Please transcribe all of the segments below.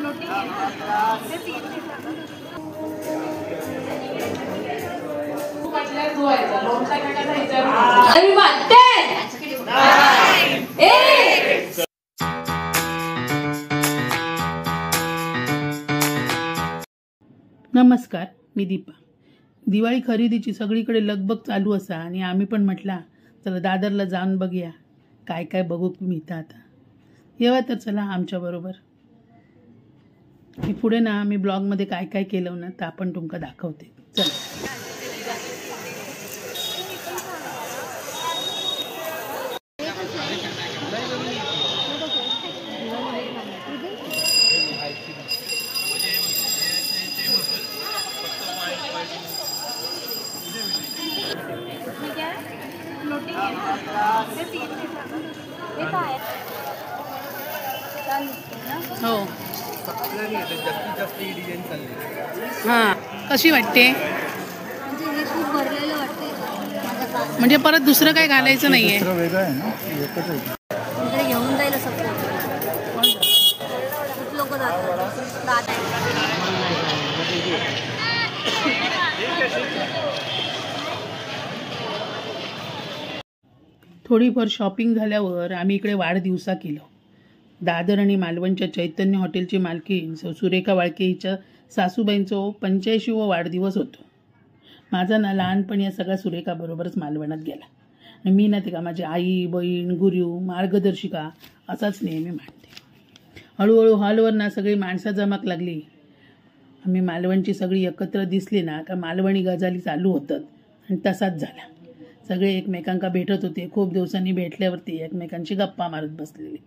नमस्कार, मी दीपा. दिवाळी खरेदीची सगळीकडे लगबग चालू असा आणि आम्ही पण म्हटला चला दादरला जाऊन बघूया काय काय बघू मिळतं आता. येवा तर चला आमच्याबरोबर. मी पुढे ना मी ब्लॉगमध्ये काय काय केलं ना तर आपण तुमका दाखवते. चला. हो हां, कशी वाटते? म्हणजे परत दुसरं काय घालायचं नाहीये. घेऊन जाईल असं खूप लोक जातात. थोडीफार शॉपिंग झाल्यावर आम्ही इकडे वाढदिवसा केलं. दादर आणि मालवणच्या चैतन्य हॉटेलची मालकीण सुरेखा वाळके हिच्या सासूबाईंचं 85वा वाढदिवस होतो. माझा ना लहानपणी या सगळ्या सुरेखाबरोबरच मालवणात गेला. आणि मी ना ते का माझी आई, बहीण, गुरु, मार्गदर्शिका असाच नेहमी मानते. हळूहळू हॉलवर ना सगळी माणसं जमाक लागली. आम्ही मालवणची सगळी एकत्र दिसली ना का मालवणी गजाली चालू होतात आणि तसाच झाला. सगळे एकमेकांका भेटत होते. खूप दिवसांनी भेटल्यावरती एकमेकांची गप्पा मारत बसलेली.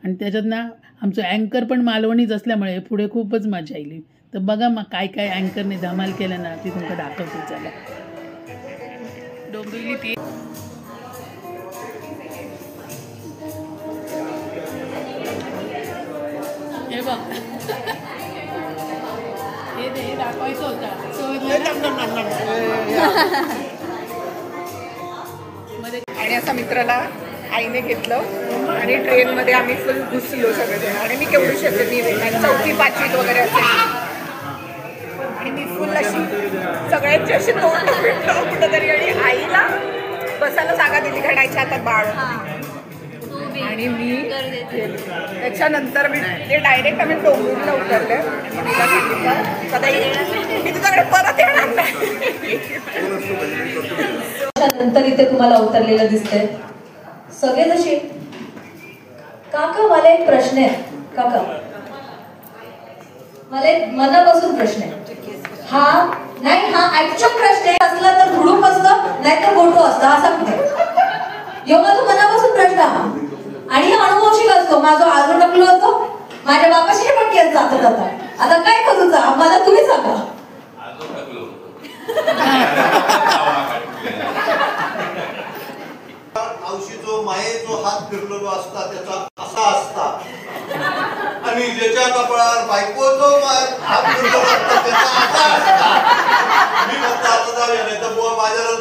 आणि त्याच्यात ना आमचं अँकर पण मालवणीच असल्यामुळे पुढे खूपच मजा आली. तर बघा मग काय काय अँकरने धमाल केलं ना ती तुमका दाखवते. चला. डोंबिवली ती हे बघ हे दाखवायचं होतं. आणि असा मित्राला आईने घेतलं आणि ट्रेनमध्ये आम्ही फुल घुसलो सगळेजण. आणि मी केवढी शकते, मी 4वी 5वीत वगैरे असेल. आणि मी फुल अशी सगळ्यांची अशी तोंड भेटलो कुठंतरी. आणि आईला बसायला जागा दिली कारण आईच्या हातात बाळ. आणि मी त्याच्यानंतर मी ते डायरेक्ट आम्ही डोंबिवलीला उतरले. तिला सांगितलं कदा मी तुझ्याकडे परत येणार नाही. नंतर इथे तुम्हाला उतरलेलं दिसतंय सगळे जसे. काका मला एक प्रश्न आहे. काका मला एक मनापासून प्रश्न आहे. हा नाही, हा ऍक्च्युअल प्रश्न आहे. असला तर धुडूप असतं नाही तर गोटू असतं असा कुठे योगा तो मनापासून प्रश्न हा. आणि हा अनुवंशिक असतो. माझा आजू टकलो असतो. माझ्या बापाशी पण केस जात जातात. आता काय करू मला तुम्ही सांगा. जो मायेचो हात फिरलेलो असता त्याचा कसा असता आणि ज्याच्या कपाळावर बायकोचो हात फिरलेलो असता त्याचा असा असता. मी फक्त आता जाऊया नाही तर बुवा माझ्यावरच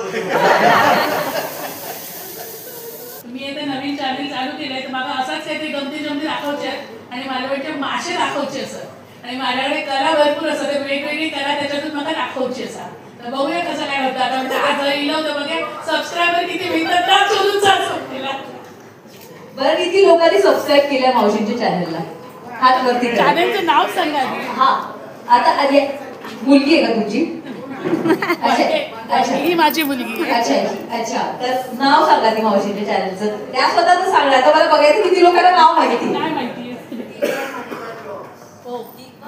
मी आता नवीन चॅनल चालू केलंय तर मला असाच काहीतरी गमती जमती दाखवायचे आहेत आणि मालवणचे मासे दाखवायचे असत. आणि माझ्याकडे कला भरपूर असतात. वेगवेगळी कला त्याच्यातून मला दाखवायची असा. तर बघूया कसं काय होतं. आता म्हणजे आज येईल होतं बघा सबस्क्रायबर किती मिळतात ना शोधून बरं किती लोकांनी सबस्क्राईब केल्या मावशींच्या चॅनलला हात वरती. चॅनलचं नाव सांगा. हा आता मुलगी आहे का तुझी? अच्छा ही माझी मुलगी. अच्छा अच्छा. तर नाव सांगा ती मावशीच्या चॅनलचं. त्या स्वतःच सांगणार. आता मला बघायचं किती लोकांना नाव माहिती. नाही माहिती. हो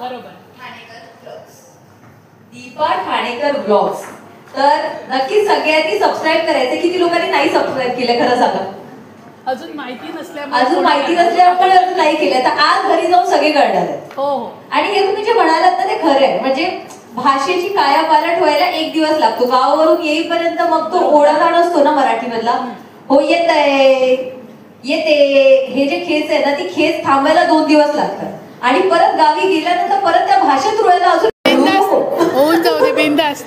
बरोबर. दीपा ठाणेकर ब्लॉग्स. तर नक्की सगळ्यांनी सबस्क्राईब करायचं. किती लोकांनी नाही सबस्क्राईब केलं खरं सांगा. अजून माहिती नसल्यामुळे अजून नाही केलं. तर आज घरी जाऊन सगळे करणार आहेत. हो. आणि हे तुम्ही जे म्हणालात ना ते खरं आहे. म्हणजे भाषेची कायापालट व्हायला एक दिवस लागतो. गावावरून येईपर्यंत मग तो ओढाताण असतो ना मराठीमधला. हो येते हे जे खेच आहे ना ती खेच थांबायला 2 दिवस लागतात. आणि परत गावी गेल्यानंतर परत त्या भाषेत रुळायला अजून होऊन जाऊ दे बिंदास्त.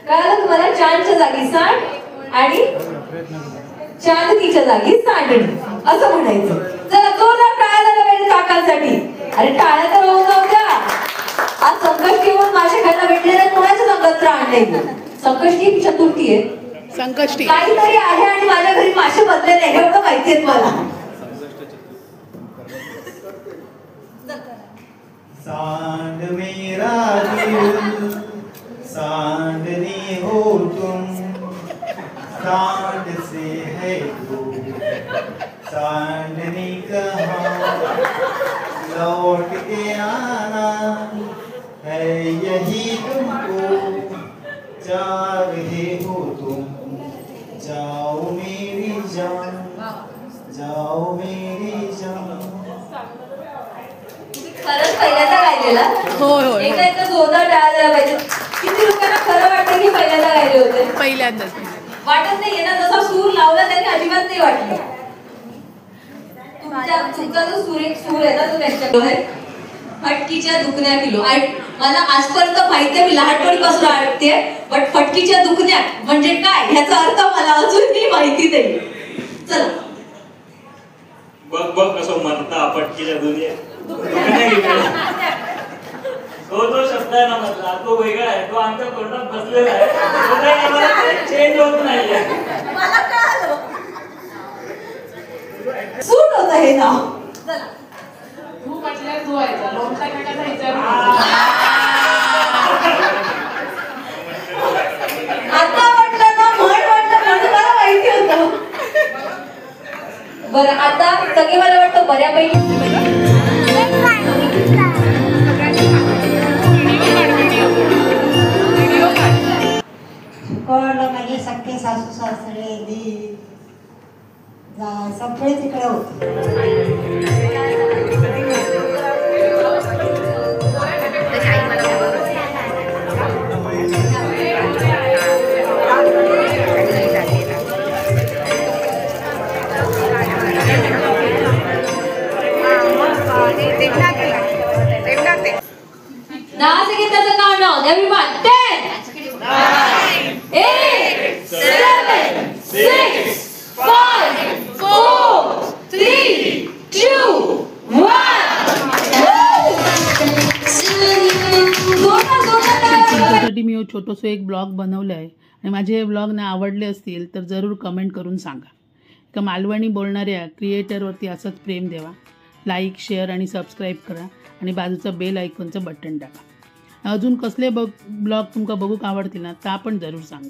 कळालं तुम्हाला? चांदच्या जागी सांड आणि चांदणीच्या जागी सांडणी असं म्हणायचं. चला जोरदार टाळ्या झाल्या पाहिजे काकांसाठी. अरे टाळ्या तर होऊन जाऊ द्या. आज संकष्टी म्हणून माझ्या घराला भेटलेल्या कोणाच्या संगत आणले? संकष्टी चतुर्थी आहे, संकष्टी काहीतरी आहे आणि माझ्या घरी मासे बदलेले आहे एवढं माहितीये मला. सांड मेरा दिल सांडनी हो तुम, सांड से है तू सांडनी कहाँ, लौट के आना है यही तुमको, जा रहे हो तुम, जाओ मेरी जान, जाओ मेरी जान. खरंच पहिल्यांदा गायलेला? होय होय एकदा एकदा जोरदार टाळ्या द्यायला पाहिजे. किती लोकांना खरं वाटतं की पहिल्यांदा गायले होते? पहिल्यांदाच. वाटत नाहीये ना, जसा सूर लावला त्यांनी अजिबात नाही वाटलं. तुमचा जो सूर आहे ना तो त्यांच्याकडे आहे. फटकीच्या दुखण्या किलो. मला आजपर्यंत माहितीये, मी लहानपणीपासून ऐकते, पण फटकीच्या दुखण्या म्हणजे काय ह्याचा अर्थ मला अजूनही माहिती नाही. चला बघ बघ कसं म्हणता फटकीच्या दुनियेत. तो शब्द आहे ना मधला, तो वेगळा आहे, तो आमच्या तोंडात बसलेला आहे, चेंज होत नाहीये. मला कळालं सूट होतं हे नाव. चला तू म्हटलं तू व्हायचा लोणचा काकाचा विचार. आता म्हटलं ना म्हटलं म्हणून मला माहिती होतं. बरं आता सगळे मला वाटतं बऱ्यापैकी कळलं. माझे सख्खे सासू सासरे दीर सगळे तिकडे होते. Now to get the countdown, everyone. 10, 9, 8, 7, 6, 5, 4, 3, 2, 1. त्यासाठी मी छोटंसं एक ब्लॉग बनवलं आहे आणि माझे हे ब्लॉग ना आवडले असतील तर जरूर कमेंट करून सांगा. एका मालवणी बोलणाऱ्या क्रिएटरवरती असंच प्रेम द्यावा. लाईक शेअर आणि सबस्क्राईब करा आणि बाजूचं बेल आयकॉनचं बटन टाका. अजून कसले ब्लॉग तुमका बघूक आवडतील ना ता पण जरूर सांगा.